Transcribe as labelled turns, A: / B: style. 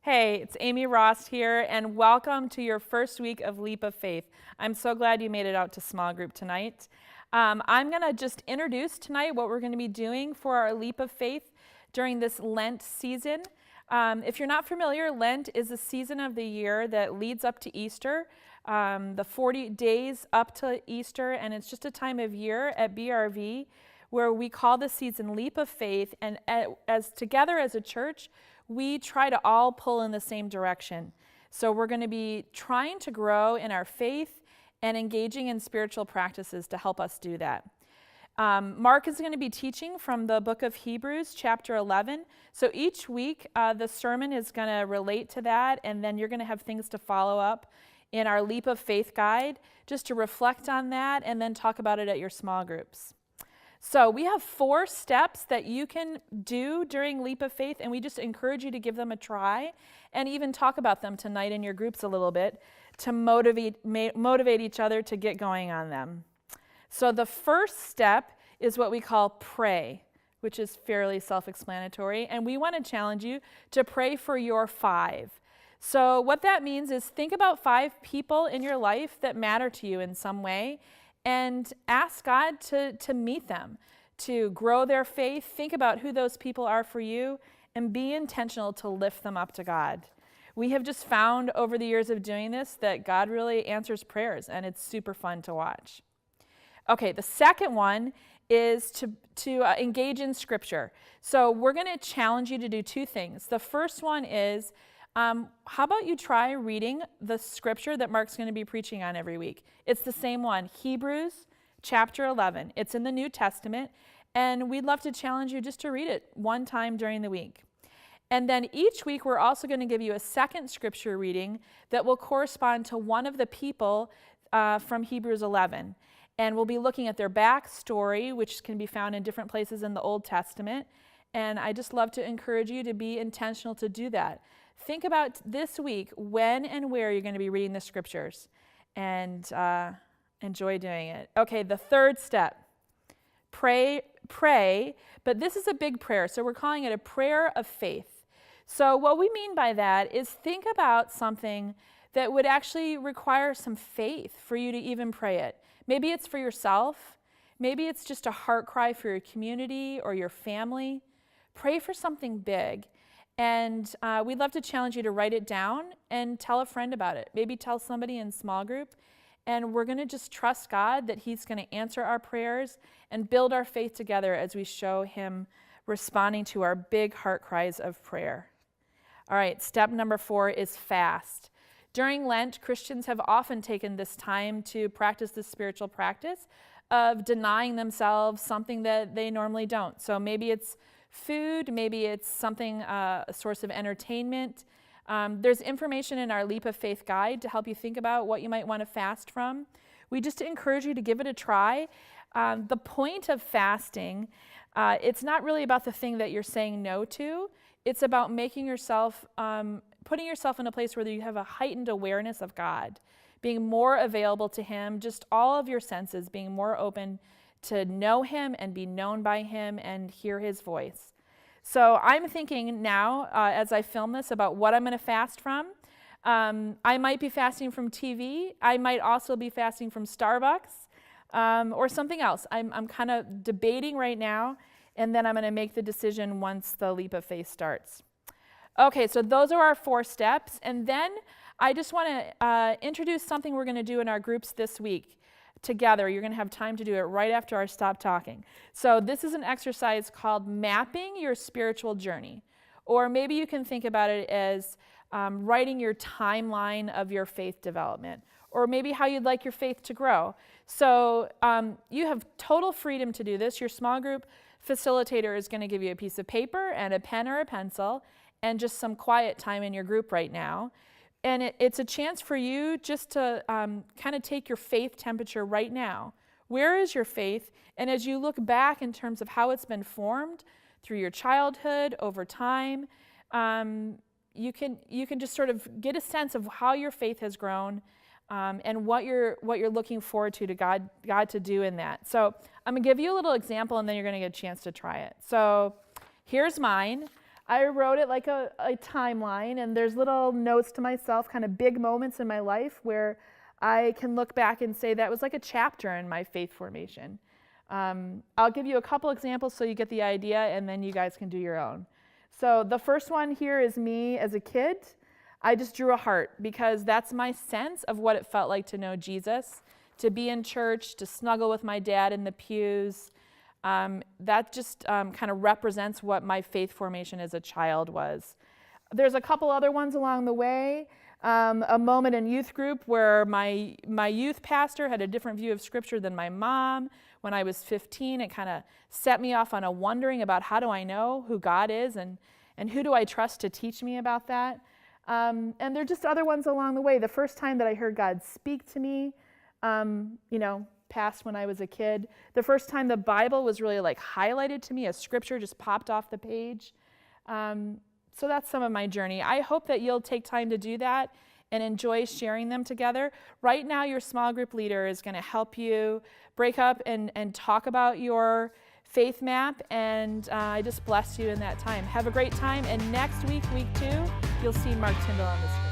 A: Hey, it's Amy Ross here, and welcome to your first week of Leap of Faith. I'm so glad you made it out to small group tonight. I'm going to just introduce tonight what we're going to be doing for our Leap of Faith during this Lent season. If you're not familiar, Lent is a season of the year that leads up to Easter, the 40 days up to Easter, and it's just a time of year at BRV where we call the season Leap of Faith, and as together as a church, we try to all pull in the same direction. So we're going to be trying to grow in our faith and engaging in spiritual practices to help us do that. Mark is going to be teaching from the book of Hebrews, chapter 11. So each week, the sermon is going to relate to that, and then you're going to have things to follow up in our Leap of Faith guide, just to reflect on that and then talk about it at your small groups. So we have 4 steps that you can do during Leap of Faith, and we just encourage you to give them a try and even talk about them tonight in your groups a little bit to motivate each other to get going on them. So the first step is what we call pray, which is fairly self-explanatory, and we want to challenge you to pray for your 5. So what that means is think about 5 people in your life that matter to you in some way, and ask God to meet them, to grow their faith. Think about who those people are for you, and be intentional to lift them up to God. We have just found over the years of doing this that God really answers prayers, and it's super fun to watch. Okay, the second one is to engage in Scripture. So we're going to challenge you to do 2 things. The first one is, how about you try reading the scripture that Mark's going to be preaching on every week? It's the same one, Hebrews chapter 11. It's in the New Testament, and we'd love to challenge you just to read it one time during the week. And then each week, we're also going to give you a second scripture reading that will correspond to one of the people from Hebrews 11. And we'll be looking at their backstory, which can be found in different places in the Old Testament. And I just love to encourage you to be intentional to do that. Think about this week when and where you're going to be reading the scriptures, and enjoy doing it. Okay, the third step, pray, but this is a big prayer, so we're calling it a prayer of faith. So what we mean by that is think about something that would actually require some faith for you to even pray it. Maybe it's for yourself. Maybe it's just a heart cry for your community or your family. Pray for something big. And we'd love to challenge you to write it down and tell a friend about it. Maybe tell somebody in small group. And we're going to just trust God that He's going to answer our prayers and build our faith together as we show Him responding to our big heart cries of prayer. All right, step number 4 is fast. During Lent, Christians have often taken this time to practice this spiritual practice of denying themselves something that they normally don't. So maybe it's food, maybe it's something, a source of entertainment. There's information in our Leap of Faith guide to help you think about what you might want to fast from. We just encourage you to give it a try. The point of fasting, it's not really about the thing that you're saying no to. It's about making yourself, putting yourself in a place where you have a heightened awareness of God, being more available to Him, just all of your senses being more open to know Him and be known by Him and hear His voice. So I'm thinking now, as I film this, about what I'm going to fast from. I might be fasting from TV. I might also be fasting from Starbucks or something else. I'm kind of debating right now, and then I'm going to make the decision once the Leap of Faith starts. Okay, so those are our 4 steps. And then I just want to introduce something we're going to do in our groups this week. Together, you're going to have time to do it right after I stop talking. So this is an exercise called mapping your spiritual journey. Or maybe you can think about it as writing your timeline of your faith development. Or maybe how you'd like your faith to grow. So you have total freedom to do this. Your small group facilitator is going to give you a piece of paper and a pen or a pencil and just some quiet time in your group right now. And it's a chance for you just to kind of take your faith temperature right now. Where is your faith? And as you look back in terms of how it's been formed through your childhood, over time, you can just sort of get a sense of how your faith has grown and what you're looking forward to God to do in that. So I'm going to give you a little example, and then you're going to get a chance to try it. So here's mine. I wrote it like a timeline, and there's little notes to myself, kind of big moments in my life where I can look back and say that was like a chapter in my faith formation. I'll give you a couple examples so you get the idea, and then you guys can do your own. So the first one here is me as a kid. I just drew a heart because that's my sense of what it felt like to know Jesus, to be in church, to snuggle with my dad in the pews. That just kind of represents what my faith formation as a child was. There's a couple other ones along the way. A moment in youth group where my youth pastor had a different view of Scripture than my mom. When I was 15, it kind of set me off on a wondering about how do I know who God is and who do I trust to teach me about that. And there are just other ones along the way. The first time that I heard God speak to me, past when I was a kid. The first time the Bible was really like highlighted to me, a scripture just popped off the page. So that's some of my journey. I hope that you'll take time to do that and enjoy sharing them together. Right now, your small group leader is going to help you break up and talk about your faith map, and I just bless you in that time. Have a great time, and next week, week 2, you'll see Mark Tyndall on the screen.